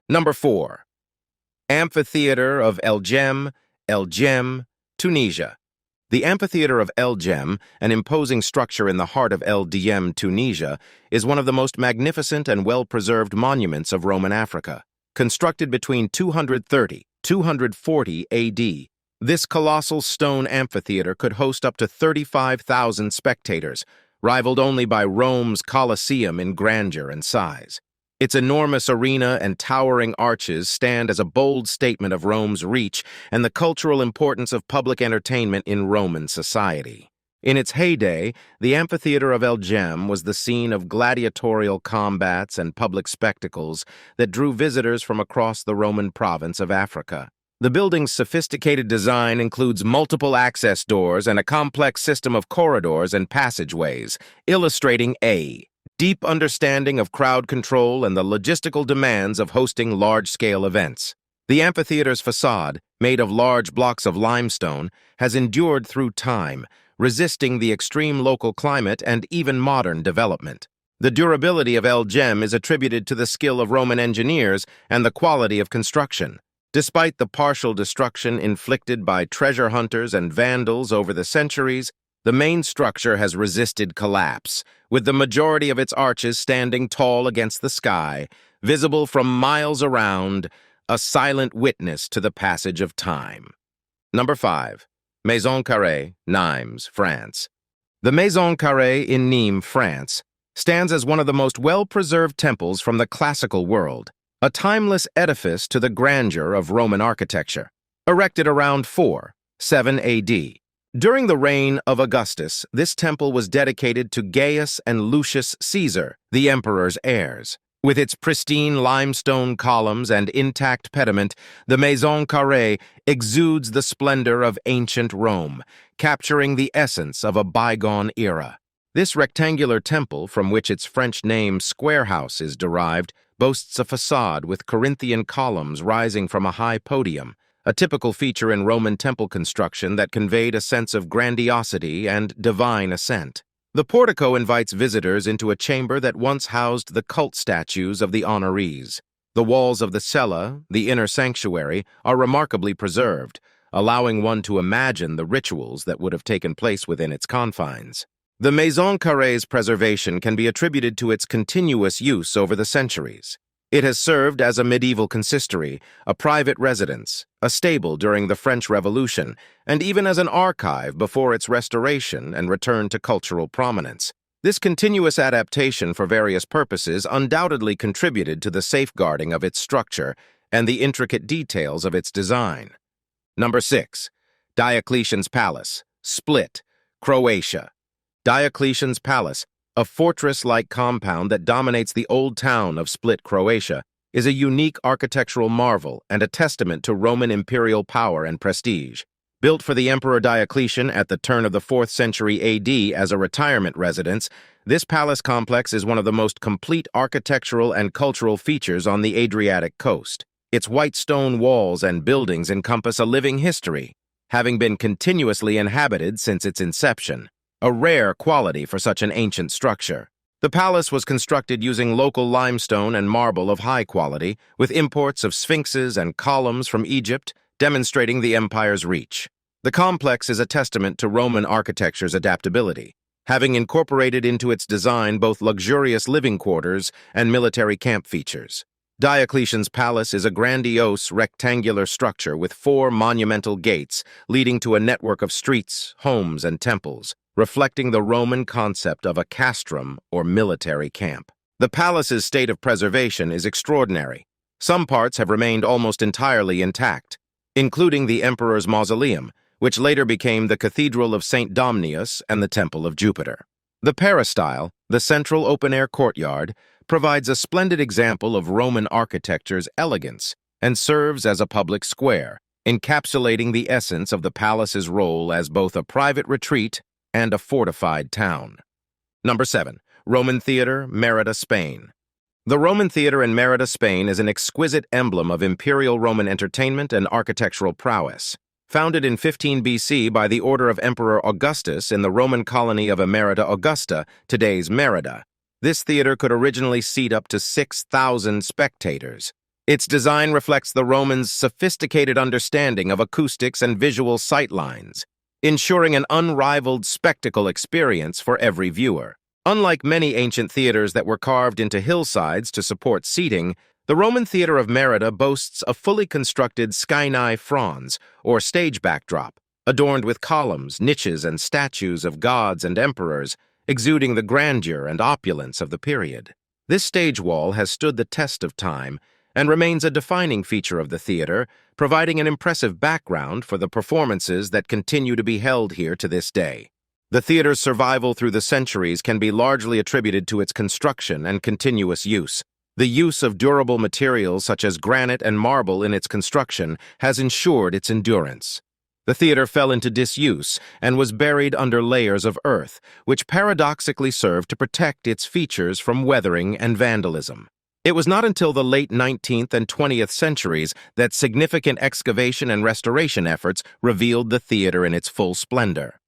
Number 4. Amphitheater of El Jem, Tunisia. The Amphitheater of El Jem, an imposing structure in the heart of El Diem, Tunisia, is one of the most magnificent and well-preserved monuments of Roman Africa. Constructed between 230–240 AD, this colossal stone amphitheater could host up to 35,000 spectators, rivaled only by Rome's Colosseum in grandeur and size. Its enormous arena and towering arches stand as a bold statement of Rome's reach and the cultural importance of public entertainment in Roman society. In its heyday, the Amphitheater of El Jem was the scene of gladiatorial combats and public spectacles that drew visitors from across the Roman province of Africa. The building's sophisticated design includes multiple access doors and a complex system of corridors and passageways, illustrating a deep understanding of crowd control and the logistical demands of hosting large-scale events. The amphitheater's facade, made of large blocks of limestone, has endured through time, resisting the extreme local climate and even modern development. The durability of El Jem is attributed to the skill of Roman engineers and the quality of construction. Despite the partial destruction inflicted by treasure hunters and vandals over the centuries, the main structure has resisted collapse, with the majority of its arches standing tall against the sky, visible from miles around, a silent witness to the passage of time. Number 5. Maison Carrée, Nimes, France. The Maison Carrée in Nîmes, France, stands as one of the most well-preserved temples from the classical world, a timeless edifice to the grandeur of Roman architecture. Erected around 4–7 AD. During the reign of Augustus, this temple was dedicated to Gaius and Lucius Caesar, the emperor's heirs. With its pristine limestone columns and intact pediment, the Maison Carrée exudes the splendor of ancient Rome, capturing the essence of a bygone era. This rectangular temple, from which its French name Square House is derived, boasts a facade with Corinthian columns rising from a high podium, a typical feature in Roman temple construction that conveyed a sense of grandiosity and divine ascent. The portico invites visitors into a chamber that once housed the cult statues of the honorees. The walls of the cella, the inner sanctuary, are remarkably preserved, allowing one to imagine the rituals that would have taken place within its confines. The Maison Carrée's preservation can be attributed to its continuous use over the centuries. It has served as a medieval consistory, a private residence, a stable during the French Revolution, and even as an archive before its restoration and return to cultural prominence. This continuous adaptation for various purposes undoubtedly contributed to the safeguarding of its structure and the intricate details of its design. Number 6. Diocletian's Palace, Split, Croatia. Diocletian's Palace, a fortress-like compound that dominates the old town of Split, Croatia, is a unique architectural marvel and a testament to Roman imperial power and prestige. Built for the Emperor Diocletian at the turn of the 4th century AD as a retirement residence, this palace complex is one of the most complete architectural and cultural features on the Adriatic coast. Its white stone walls and buildings encompass a living history, having been continuously inhabited since its inception, a rare quality for such an ancient structure. The palace was constructed using local limestone and marble of high quality, with imports of sphinxes and columns from Egypt, demonstrating the empire's reach. The complex is a testament to Roman architecture's adaptability, having incorporated into its design both luxurious living quarters and military camp features. Diocletian's Palace is a grandiose rectangular structure with 4 monumental gates leading to a network of streets, homes, and temples, reflecting the Roman concept of a castrum or military camp. The palace's state of preservation is extraordinary. Some parts have remained almost entirely intact, including the emperor's mausoleum, which later became the Cathedral of St. Domnius and the Temple of Jupiter. The peristyle, the central open-air courtyard, provides a splendid example of Roman architecture's elegance and serves as a public square, encapsulating the essence of the palace's role as both a private retreat and a fortified town. Number 7. Roman Theater, Merida, Spain. The Roman Theater in Merida, Spain is an exquisite emblem of imperial Roman entertainment and architectural prowess. Founded in 15 BC by the order of Emperor Augustus in the Roman colony of Emerita Augusta, today's Merida, this theater could originally seat up to 6,000 spectators. Its design reflects the Romans' sophisticated understanding of acoustics and visual sightlines, ensuring an unrivaled spectacle experience for every viewer. Unlike many ancient theaters that were carved into hillsides to support seating, the Roman theater of Merida boasts a fully constructed scaenae frons, or stage backdrop, adorned with columns, niches, and statues of gods and emperors, exuding the grandeur and opulence of the period. This stage wall has stood the test of time and remains a defining feature of the theater, providing an impressive background for the performances that continue to be held here to this day. The theater's survival through the centuries can be largely attributed to its construction and continuous use. The use of durable materials such as granite and marble in its construction has ensured its endurance. The theater fell into disuse and was buried under layers of earth, which paradoxically served to protect its features from weathering and vandalism. It was not until the late 19th and 20th centuries that significant excavation and restoration efforts revealed the theater in its full splendor.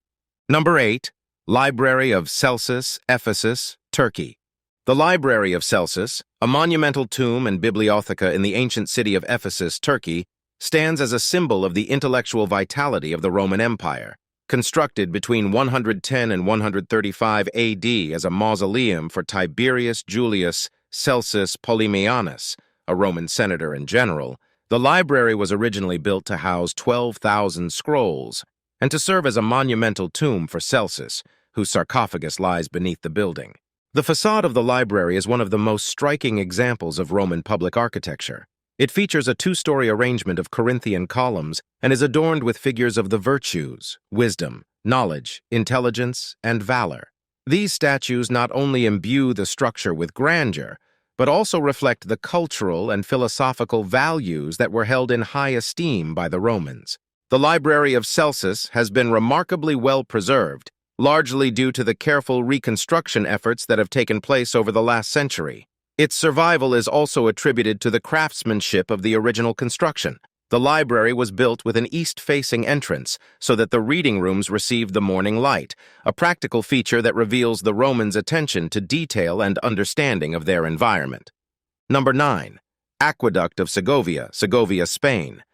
Number 8. Library of Celsus, Ephesus, Turkey. The Library of Celsus, a monumental tomb and bibliotheca in the ancient city of Ephesus, Turkey, stands as a symbol of the intellectual vitality of the Roman Empire. Constructed between 110 and 135 AD as a mausoleum for Tiberius Julius Celsus Polymianus, a Roman senator and general, the library was originally built to house 12,000 scrolls and to serve as a monumental tomb for Celsus, whose sarcophagus lies beneath the building. The facade of the library is one of the most striking examples of Roman public architecture. It features a two-story arrangement of Corinthian columns and is adorned with figures of the virtues, wisdom, knowledge, intelligence, and valor. These statues not only imbue the structure with grandeur, but also reflect the cultural and philosophical values that were held in high esteem by the Romans. The Library of Celsus has been remarkably well preserved, largely due to the careful reconstruction efforts that have taken place over the last century. Its survival is also attributed to the craftsmanship of the original construction. The library was built with an east-facing entrance so that the reading rooms received the morning light, a practical feature that reveals the Romans' attention to detail and understanding of their environment. Number 9. Aqueduct of Segovia, Segovia, Spain.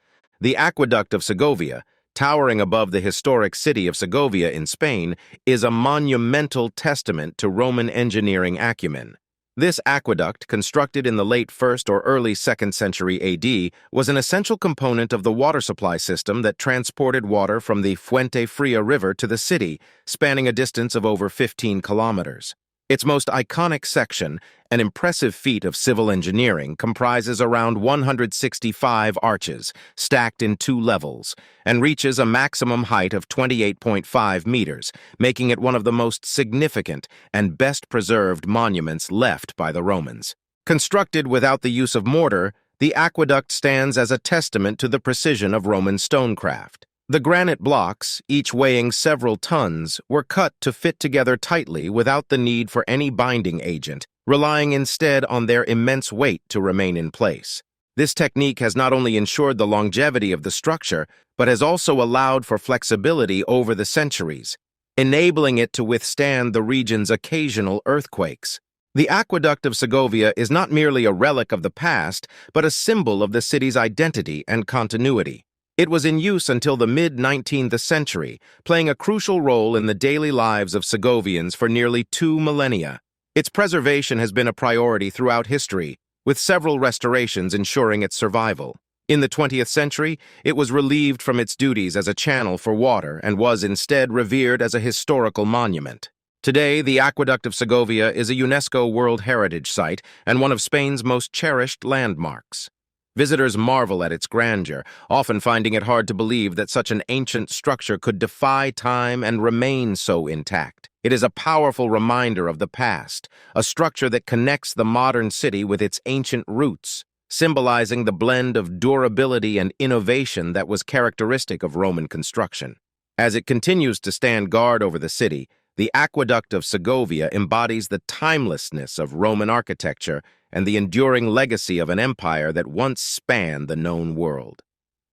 The Aqueduct of Segovia, towering above the historic city of Segovia in Spain, is a monumental testament to Roman engineering acumen. This aqueduct, constructed in the late 1st or early 2nd century AD, was an essential component of the water supply system that transported water from the Fuente Fria River to the city, spanning a distance of over 15 kilometers. Its most iconic section, an impressive feat of civil engineering, comprises around 165 arches, stacked in 2 levels, and reaches a maximum height of 28.5 meters, making it one of the most significant and best-preserved monuments left by the Romans. Constructed without the use of mortar, the aqueduct stands as a testament to the precision of Roman stonecraft. The granite blocks, each weighing several tons, were cut to fit together tightly without the need for any binding agent, relying instead on their immense weight to remain in place. This technique has not only ensured the longevity of the structure, but has also allowed for flexibility over the centuries, enabling it to withstand the region's occasional earthquakes. The Aqueduct of Segovia is not merely a relic of the past, but a symbol of the city's identity and continuity. It was in use until the mid-19th century, playing a crucial role in the daily lives of Segovians for nearly 2 millennia. Its preservation has been a priority throughout history, with several restorations ensuring its survival. In the 20th century, it was relieved from its duties as a channel for water and was instead revered as a historical monument. Today, the Aqueduct of Segovia is a UNESCO World Heritage Site and one of Spain's most cherished landmarks. Visitors marvel at its grandeur, often finding it hard to believe that such an ancient structure could defy time and remain so intact. It is a powerful reminder of the past, a structure that connects the modern city with its ancient roots, symbolizing the blend of durability and innovation that was characteristic of Roman construction. As it continues to stand guard over the city, the Aqueduct of Segovia embodies the timelessness of Roman architecture and the enduring legacy of an empire that once spanned the known world.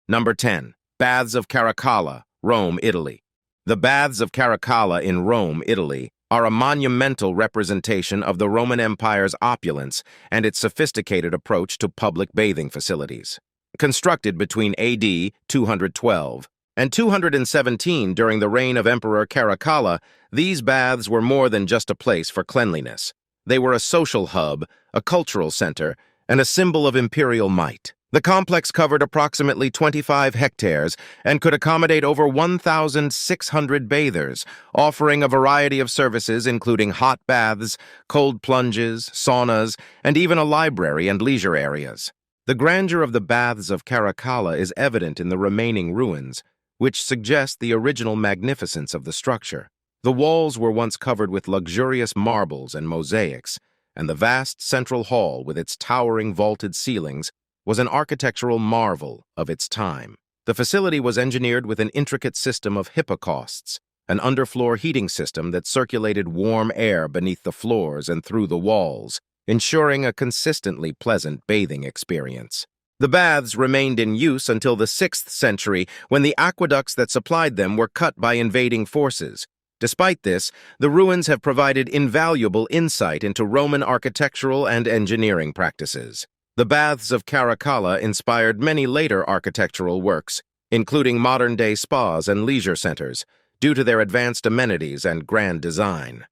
Number 10. Baths of Caracalla, Rome, Italy. The Baths of Caracalla in Rome, Italy, are a monumental representation of the Roman Empire's opulence and its sophisticated approach to public bathing facilities. Constructed between AD 212 and 217 during the reign of Emperor Caracalla, these baths were more than just a place for cleanliness. They were a social hub, a cultural center, and a symbol of imperial might. The complex covered approximately 25 hectares and could accommodate over 1,600 bathers, offering a variety of services including hot baths, cold plunges, saunas, and even a library and leisure areas. The grandeur of the baths of Caracalla is evident in the remaining ruins, which suggest the original magnificence of the structure. The walls were once covered with luxurious marbles and mosaics, and the vast central hall with its towering vaulted ceilings was an architectural marvel of its time. The facility was engineered with an intricate system of hypocausts, an underfloor heating system that circulated warm air beneath the floors and through the walls, ensuring a consistently pleasant bathing experience. The baths remained in use until the 6th century, when the aqueducts that supplied them were cut by invading forces. Despite this, the ruins have provided invaluable insight into Roman architectural and engineering practices. The baths of Caracalla inspired many later architectural works, including modern-day spas and leisure centers, due to their advanced amenities and grand design.